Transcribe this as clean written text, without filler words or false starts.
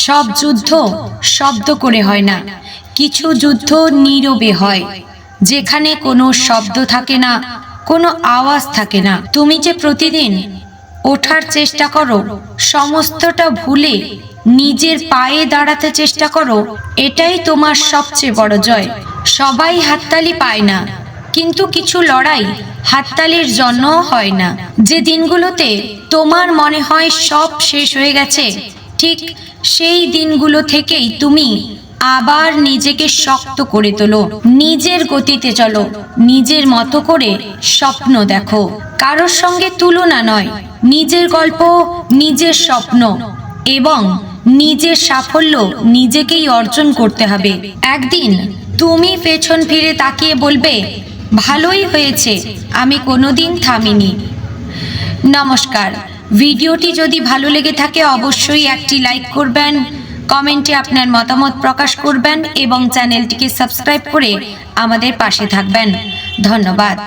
সব যুদ্ধ শব্দ করে হয় না, কিছু যুদ্ধ নীরবে হয়, যেখানে কোনো শব্দ থাকে না, কোনো আওয়াজ থাকে না। তুমি যে প্রতিদিন ওঠার চেষ্টা করো, সমস্তটা ভুলে নিজের পায়ে দাঁড়াতে চেষ্টা করো, এটাই তোমার সবচেয়ে বড় জয়। সবাই হাততালি পায় না, কিন্তু কিছু লড়াই হাততালির জন্য হয় না। যে দিনগুলোতে তোমার মনে হয় সব শেষ হয়ে গেছে, ঠিক সেই দিনগুলো থেকেই তুমি আবার নিজেকে শক্ত করে তোলো। নিজের গতিতে চলো, নিজের মতো করে স্বপ্ন দেখো। কারোর সঙ্গে তুলনা নয়, নিজের গল্প, নিজের স্বপ্ন এবং নিজের সাফল্য নিজেকেই অর্জন করতে হবে। একদিন তুমি পেছন ফিরে তাকিয়ে বলবে, ভালোই হয়েছে আমি কোনোদিন থামিনি। নমস্কার। ভিডিওটি যদি ভালো লেগে থাকে অবশ্যই একটি লাইক করবেন, কমেন্টে আপনার মতামত প্রকাশ করবেন এবং চ্যানেলটিকে সাবস্ক্রাইব করে আমাদের পাশে থাকবেন। ধন্যবাদ।